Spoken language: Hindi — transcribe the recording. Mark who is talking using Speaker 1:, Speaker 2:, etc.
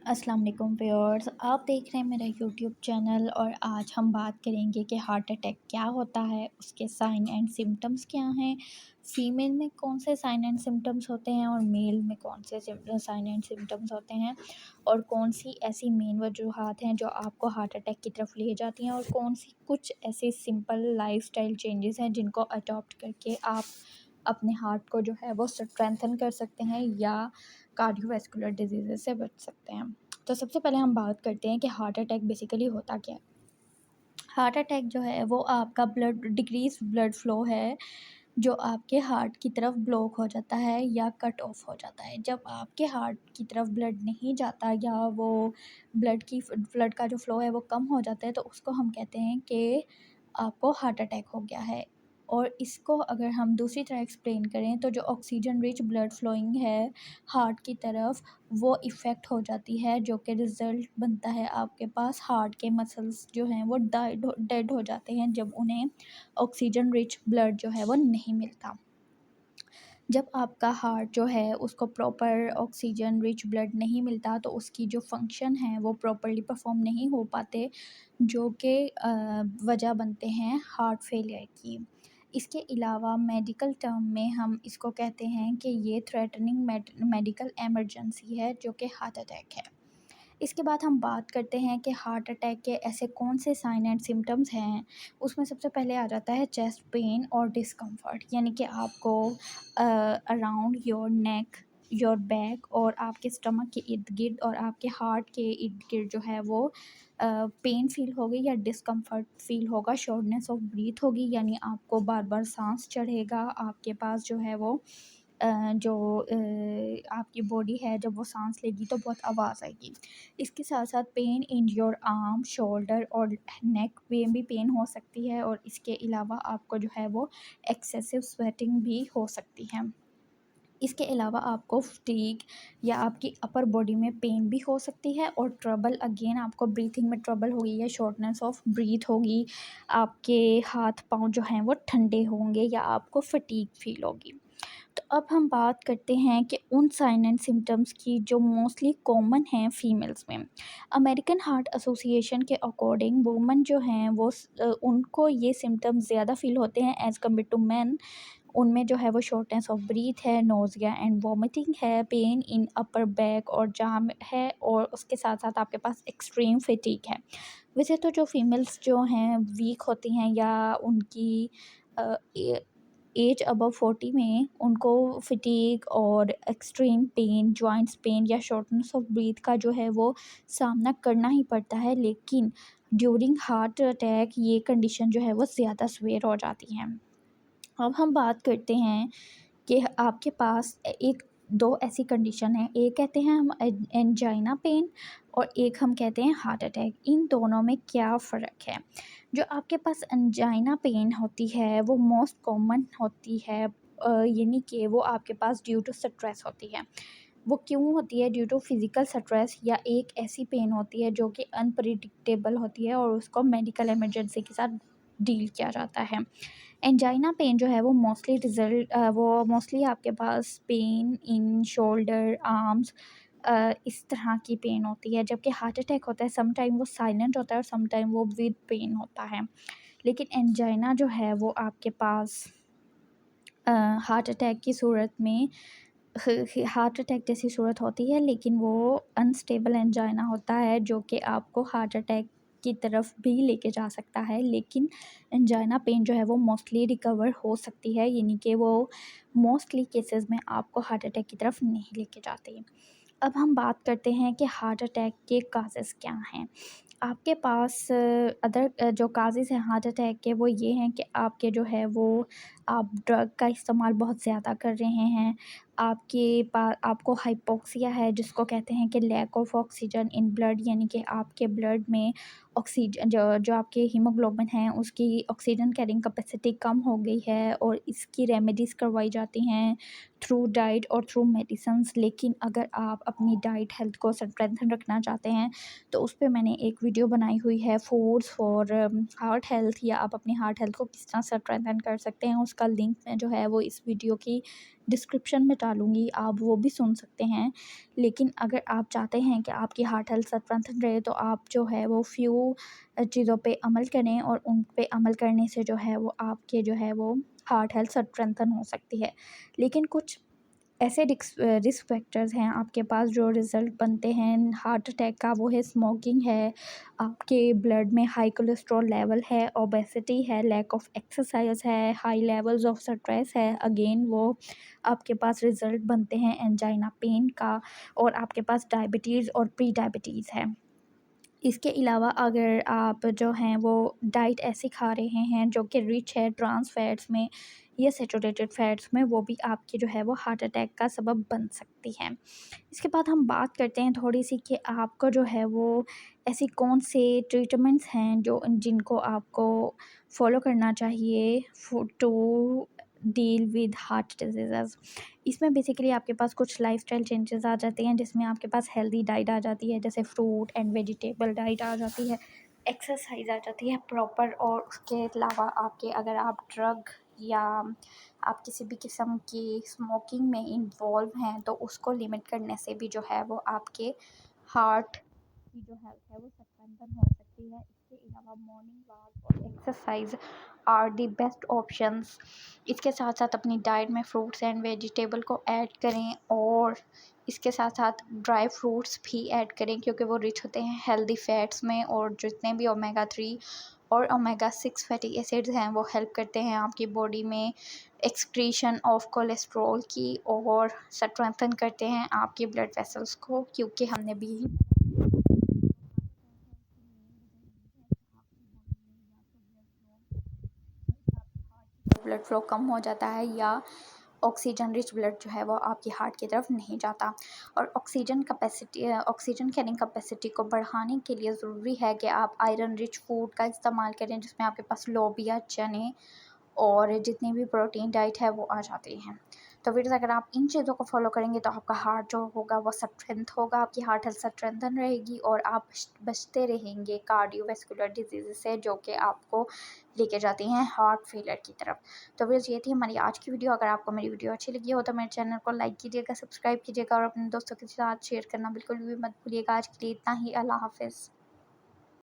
Speaker 1: अस्सलाम वालेकुम व्यूअर्स, आप देख रहे हैं मेरा यूट्यूब चैनल और आज हम बात करेंगे कि हार्ट अटैक क्या होता है, उसके साइन एंड सिम्टम्स क्या हैं, फ़ीमेल में कौन से साइन एंड सिम्टम्स होते हैं और मेल में कौन से साइन एंड सिम्टम्स होते हैं और कौन सी ऐसी मेन वजूहात हैं जो आपको हार्ट अटैक की तरफ ले जाती हैं और कौन सी कुछ ऐसे सिंपल लाइफस्टाइल चेंजेस हैं जिनको अडॉप्ट करके आप अपने हार्ट को जो है वो स्ट्रेंथन कर सकते हैं या कार्डियोवैस्कुलर डिजीज़ से बच सकते हैं। तो सबसे पहले हम बात करते हैं कि हार्ट अटैक बेसिकली होता क्या है। हार्ट अटैक जो है वो आपका डिक्रीज़ ब्लड फ्लो है, जो आपके हार्ट की तरफ ब्लॉक हो जाता है या कट ऑफ हो जाता है। जब आपके हार्ट की तरफ ब्लड नहीं जाता या वो ब्लड का जो फ्लो है वो कम हो जाता है, तो उसको हम कहते हैं कि आपको हार्ट अटैक हो गया है। और इसको अगर हम दूसरी तरह एक्सप्लेन करें तो जो ऑक्सीजन रिच ब्लड फ्लोइंग है हार्ट की तरफ, वो इफ़ेक्ट हो जाती है, जो कि रिज़ल्ट बनता है आपके पास हार्ट के मसल्स जो हैं वो डेड हो जाते हैं जब उन्हें ऑक्सीजन रिच ब्लड जो है वो नहीं मिलता। जब आपका हार्ट जो है उसको प्रॉपर ऑक्सीजन रिच ब्लड नहीं मिलता तो उसकी जो फंक्शन है वो प्रॉपर्ली परफॉर्म नहीं हो पाते, जो कि वजह बनते हैं हार्ट फेलियर की। इसके अलावा मेडिकल टर्म में हम इसको कहते हैं कि ये थ्रेटनिंग मेडिकल इमरजेंसी है, जो कि हार्ट अटैक है। इसके बाद हम बात करते हैं कि हार्ट अटैक के ऐसे कौन से साइन एंड सिम्टम्स हैं। उसमें सबसे पहले आ जाता है चेस्ट पेन और डिस्कम्फर्ट, यानी कि आपको around your neck, your back और आपके स्टमक के इर्द गिर्द और आपके हार्ट के इर्द गिर्द जो है वो पेन फील होगी या डिस्कम्फर्ट फील होगा, शॉर्टनेस ऑफ ब्रीथ होगी, यानी आपको बार बार सांस चढ़ेगा, आपके पास जो है वो आपकी बॉडी है जब वो सांस लेगी तो बहुत आवाज़ आएगी। इसके साथ साथ pain in your arm, shoulder और नेक में भी पेन हो सकती है और इसके अलावा आपको जो है वो एक्सेसिव स्वेटिंग भी हो सकती है। इसके अलावा आपको फटीग या आपकी अपर बॉडी में पेन भी हो सकती है और ट्रबल, अगेन आपको ब्रीथिंग में ट्रबल होगी या शॉर्टनेस ऑफ ब्रीथ होगी, आपके हाथ पाँव जो हैं वो ठंडे होंगे या आपको फटीग फील होगी। तो अब हम बात करते हैं कि उन साइन एंड सिम्टम्स की जो मोस्टली कॉमन हैं फीमेल्स में। अमेरिकन हार्ट एसोसिएशन के अकॉर्डिंग वुमन जो हैं वो उनको ये सिम्टम्स ज़्यादा फील होते हैं एज़ कम्पेयर टू मेन। उनमें जो है वो शॉर्टनेस ऑफ ब्रीथ है, नोज़िया एंड वॉमिटिंग है, पेन इन अपर बैक और जाम है और उसके साथ साथ आपके पास एक्सट्रीम फटीग है। वैसे तो जो फीमेल्स जो हैं वीक होती हैं या उनकी अ, ए एज अबव 40 में उनको फटीग और एक्सट्रीम पेन, जॉइंट्स पेन या शॉर्टनेस ऑफ ब्रीथ का जो है वो सामना करना ही पड़ता है, लेकिन ड्यूरिंग हार्ट अटैक ये कंडीशन जो है वो ज़्यादा सीवियर हो जाती हैं। अब हम बात करते हैं कि आपके पास एक 2 ऐसी कंडीशन है, एक कहते हैं हम एंजाइना पेन और एक हम कहते हैं हार्ट अटैक। इन दोनों में क्या फ़र्क है? जो आपके पास एंजाइना पेन होती है वो मोस्ट कॉमन होती है, यानी कि वो आपके पास ड्यू टू स्ट्रेस होती है। वो क्यों होती है? ड्यू टू फिज़िकल स्ट्रेस या एक ऐसी पेन होती है जो कि अनप्रेडिक्टेबल होती है और उसको मेडिकल इमरजेंसी के साथ डील किया जाता है। एंजाइना पेन जो है वो मोस्टली आपके पास पेन इन शोल्डर, आर्म्स, इस तरह की पेन होती है, जबकि हार्ट अटैक होता है सम टाइम वो साइलेंट होता है और सम टाइम वो विद पेन होता है। लेकिन एंजाइना जो है वो आपके पास अ, हार्ट अटैक की सूरत में हार्ट अटैक जैसी सूरत होती है, लेकिन वो अनस्टेबल एंजाइना होता है जो कि आपको हार्ट अटैक की तरफ भी लेके जा सकता है, लेकिन एंजाइना पेन जो है वो मोस्टली रिकवर हो सकती है, यानी कि वो मोस्टली केसेस में आपको हार्ट अटैक की तरफ नहीं लेके जाती। अब हम बात करते हैं कि हार्ट अटैक के काजेज़ क्या हैं। आपके पास जो काजेज़ हैं हार्ट अटैक के वो ये हैं कि आपके जो है वो आप ड्रग का इस्तेमाल बहुत ज़्यादा कर रहे हैं, आपको हाइपोक्सिया है जिसको कहते हैं कि lack of oxygen in blood, यानी कि आपके ब्लड में ऑक्सीजन जो जो आपके हीमोग्लोबिन है उसकी ऑक्सीजन कैरिंग कैपेसिटी कम हो गई है और इसकी रेमेडीज़ करवाई जाती हैं थ्रू डाइट और थ्रू मेडिसिन्स। लेकिन अगर आप अपनी डाइट हेल्थ को स्ट्रेंथन रखना चाहते हैं तो उस पे मैंने एक वीडियो बनाई हुई है, फूड्स फॉर हार्ट हेल्थ, या आप अपनी हार्ट हेल्थ को किस तरह स्ट्रेंथन कर सकते हैं। उसका लिंक मैं जो है वो इस वीडियो की डिस्क्रिप्शन में डालूँगी, आप वो भी सुन सकते हैं। लेकिन अगर आप चाहते हैं कि आपकी हार्ट हेल्थ स्ट्रेंथन रहे तो आप जो है वो फ़्यू चीज़ों पे अमल करें और उन पे अमल करने से जो है वो आपके जो है वो हार्ट हेल्थ स्ट्रेंथन हो सकती है। लेकिन कुछ ऐसे रिस्क फैक्टर्स हैं आपके पास जो रिज़ल्ट बनते हैं हार्ट अटैक का, वो है स्मोकिंग है, आपके ब्लड में हाई कोलेस्ट्रॉल लेवल है, ओबेसिटी है, लैक ऑफ एक्सरसाइज है, हाई लेवल्स ऑफ स्ट्रेस है, अगेन वो आपके पास रिज़ल्ट बनते हैं एंजाइना पेन का, और आपके पास डायबिटीज़ और प्री डायबिटीज़ है। इसके अलावा अगर आप जो हैं वो डाइट ऐसी खा रहे हैं जो कि रिच है ट्रांस फैट्स में या सैचुरेटेड फैट्स में, वो भी आपके जो है वो हार्ट अटैक का सबब बन सकती हैं। इसके बाद हम बात करते हैं थोड़ी सी कि आपको जो है वो ऐसी कौन से ट्रीटमेंट्स हैं जो जिनको आपको फॉलो करना चाहिए to deal with heart disease. इसमें बेसिकली आपके पास कुछ लाइफ़स्टाइल चेंजेस आ जाते हैं, जिसमें आपके पास हेल्दी डाइट आ जाती है, जैसे फ्रूट एंड वेजिटेबल डाइट आ जाती है, एक्सरसाइज आ जाती है प्रॉपर, और उसके अलावा आपके अगर आप ड्रग या आप किसी भी किस्म की स्मोकिंग में इन्वॉल्व हैं तो उसको लिमिट करने से भी जो है वो आपके हार्ट की जो हेल्थ है वो सस्पेंशन हो सकती है। इसके अलावा मॉर्निंग वॉक और exercise are the best options. इसके साथ साथ अपनी डाइट में फ्रूट्स एंड वेजिटेबल को ऐड करें, और इसके साथ साथ ड्राई फ्रूट्स भी ऐड करें क्योंकि वो रिच होते हैं हेल्दी फैट्स में, और जितने भी ओमेगा 3 और ओमेगा 6 फैटी एसिड्स हैं वो हेल्प करते हैं आपकी बॉडी में एक्सक्रीशन ऑफ कोलेस्ट्रॉल की, और स्ट्रेंथन करते हैं आपके ब्लड वेसल्स को, क्योंकि हमने भी ब्लड फ्लो कम हो जाता है या ऑक्सीजन रिच ब्लड जो है वो आपकी हार्ट की तरफ नहीं जाता। और ऑक्सीजन कैरिंग कैपेसिटी को बढ़ाने के लिए ज़रूरी है कि आप आयरन रिच फूड का इस्तेमाल करें, जिसमें आपके पास लोबिया, चने और जितनी भी प्रोटीन डाइट है वो आ जाती हैं। तो फिर अगर आप इन चीज़ों को फॉलो करेंगे तो आपका हार्ट जो होगा वो स्ट्रेंथ होगा, आपकी हार्ट हेल्थ स्ट्रेंथन रहेगी, और आप बचते रहेंगे कार्डियोवैस्कुलर डिजीज़ से जो कि आपको लेके जाती हैं हार्ट फेलियर की तरफ। तो फिर ये थी हमारी आज की वीडियो। अगर आपको मेरी वीडियो अच्छी लगी हो तो मेरे चैनल को लाइक कीजिएगा, सब्सक्राइब कीजिएगा, और अपने दोस्तों के साथ शेयर करना बिल्कुल भी मत भूलिएगा। आज के लिए इतना ही। अल्लाह हाफ़िज़।